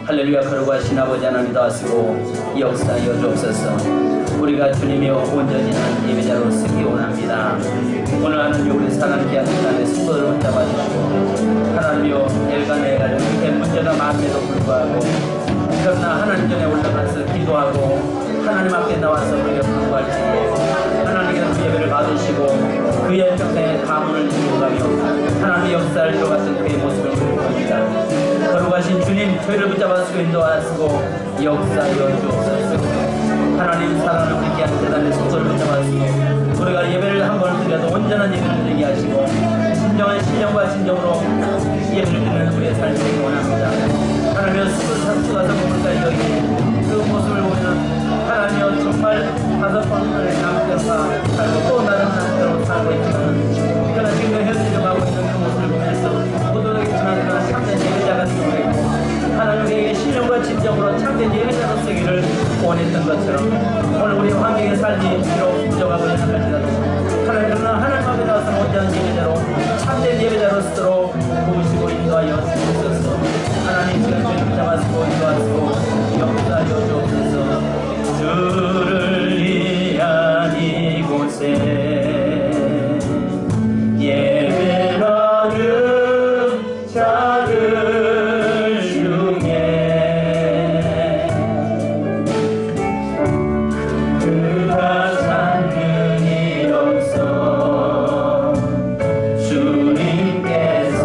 할렐루야. 거룩하신 아버지 하나님 도와주시고 역사하여 주옵소서. 우리가 주님이여 온전히 한 예배자로 서기 원합니다. 오늘 하나님 우리 사랑케 하는 시간에 순서를 붙잡아주시고, 하나님이여 엘가나의 가정 이렇게 문제가 많음에도 불구하고 그러나 하나님 전에 올라가서 기도하고 하나님 앞에 나와서 우리가 부르할지 하나님께서 예배를 받으시고 그의 평생의 가문을 이루어가며 하나님의 역사를 이루어갔던 그의 모습을 보입니다. 거룩하신 주님, 저희를 붙잡아주시고 인도하시고 역사하여 주옵소서. 하나님 사랑을 우리께 한 세상의 손소를 붙잡아주시고 우리가 예배를 한 번을 드려도 온전한 예배를 드리게 하시고 진정한 신령과 진정으로 예배를 드리는 우리의 삶이 되기 원합니다. 하나님의 수가 성공을까지 여기 그 모습을 보면 하나님여 정말 5번을 남편과 살고 또 다른 남편으로 살고 있지만, 그러나 지금 현실적하고 있는 그 모습을 보면서 모두겠지만 그러나 참된 예배자가 되고 하나님에게 신령과 진정으로 참된 예배자로 쓰기를 원했던 것처럼 오늘 우리 환경의 삶이 비록 부족하고 연약할지라도 하나님, 그러나 하나님 앞에 나와서 온전한 예배자로 참된 예배자로 쓰도록 도우시고 인도하여 주옵소서. 하나님 지금 저희를 잡아주고 인도하시고 역사하여 주옵소서. 주를 위한 이곳에 예배하는 자들 중에 그가 찾는 일 없어 주님께서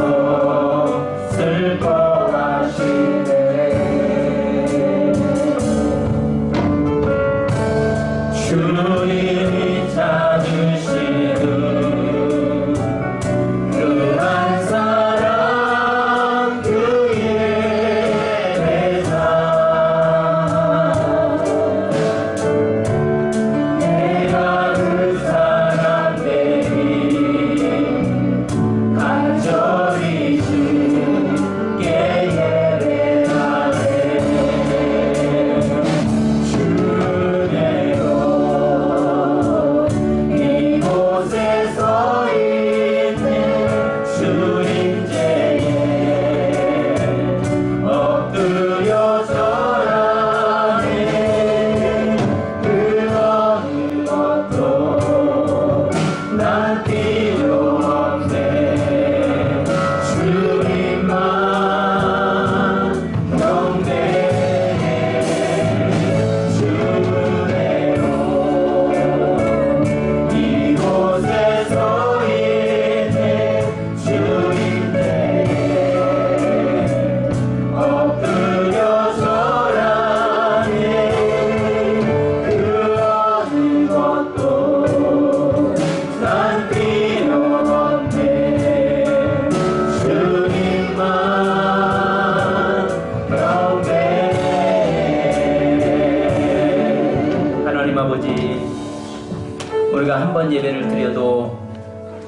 우리가 한 번 예배를 드려도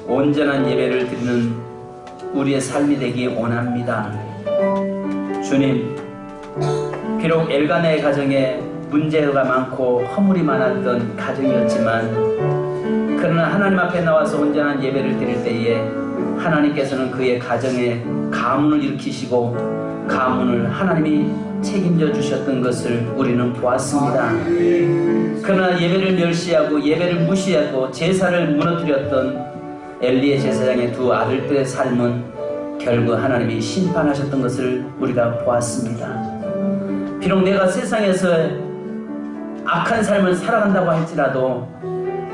온전한 예배를 드리는 우리의 삶이 되기 원합니다. 주님, 비록 엘가나의 가정에 문제가 많고 허물이 많았던 가정이었지만 그러나 하나님 앞에 나와서 온전한 예배를 드릴 때에 하나님께서는 그의 가정에 가문을 일으키시고 가문을 하나님이 책임져 주셨던 것을 우리는 보았습니다. 그러나 예배를 멸시하고 예배를 무시하고 제사를 무너뜨렸던 엘리의 제사장의 두 아들들의 삶은 결국 하나님이 심판하셨던 것을 우리가 보았습니다. 비록 내가 세상에서 악한 삶을 살아간다고 할지라도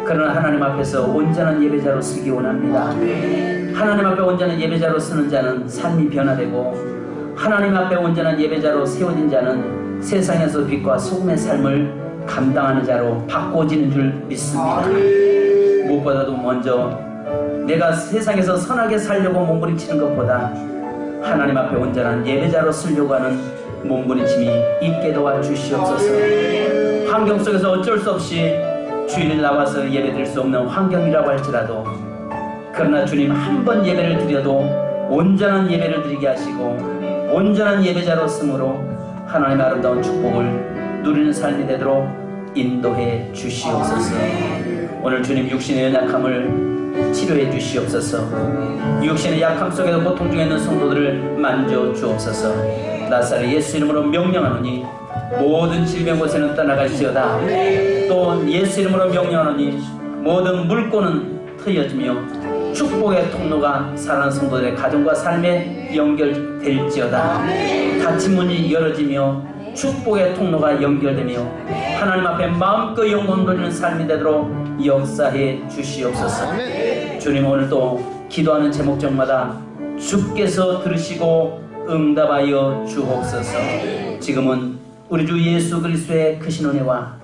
그러나 하나님 앞에서 온전한 예배자로 쓰기 원합니다. 하나님 앞에 온전한 예배자로 쓰는 자는 삶이 변화되고 하나님 앞에 온전한 예배자로 세워진 자는 세상에서 빛과 소금의 삶을 감당하는 자로 바꿔지는 줄 믿습니다. 무엇보다도 먼저 내가 세상에서 선하게 살려고 몸부림치는 것보다 하나님 앞에 온전한 예배자로 쓰려고 하는 몸부림침이 있게 도와주시옵소서. 환경 속에서 어쩔 수 없이 주일 나와서 예배드릴 수 없는 환경이라고 할지라도 그러나 주님 한 번 예배를 드려도 온전한 예배를 드리게 하시고 온전한 예배자로 쓰므로 하나님의 아름다운 축복을 누리는 삶이 되도록 인도해 주시옵소서. 오늘 주님 육신의 연약함을 치료해 주시옵소서. 육신의 약함 속에서 고통 중에 있는 성도들을 만져 주옵소서. 나사렛 예수 이름으로 명령하노니 모든 질병 곳에는 떠나갈지어다. 또 예수 이름으로 명령하노니 모든 물고는 트여지며 축복의 통로가 사랑하는 성도들의 가정과 삶에 연결될지어다. 닫힌 문이 열어지며 축복의 통로가 연결되며 하나님 앞에 마음껏 영광 돌리는 삶이 되도록 역사해 주시옵소서. 주님, 오늘도 기도하는 제목적마다 주께서 들으시고 응답하여 주옵소서. 지금은 우리 주 예수 그리스도의 크신 은혜와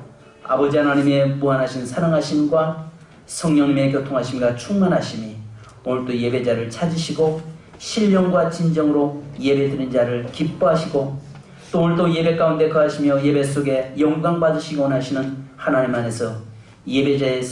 아버지 하나님의 무한하신 사랑하심과 성령님의 교통하심과 충만하심이 오늘도 예배자를 찾으시고 신령과 진정으로 예배드린 자를 기뻐하시고 또 오늘도 예배 가운데 거하시며 예배 속에 영광 받으시기 원하시는 하나님 안에서 예배의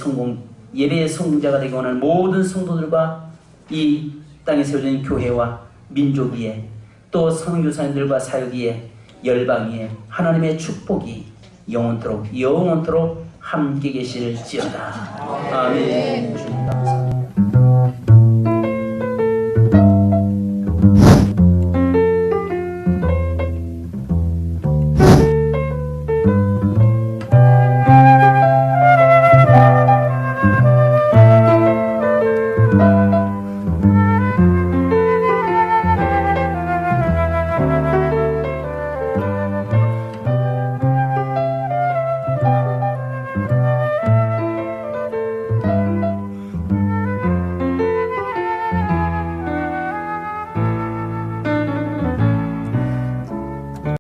성공자가 되기 원하는 모든 성도들과 이 땅에 세워진 교회와 민족 위에 또 선교사님들과 사역 위에 열방 위에 하나님의 축복이 영원토록 함께 계실지어다. 아멘.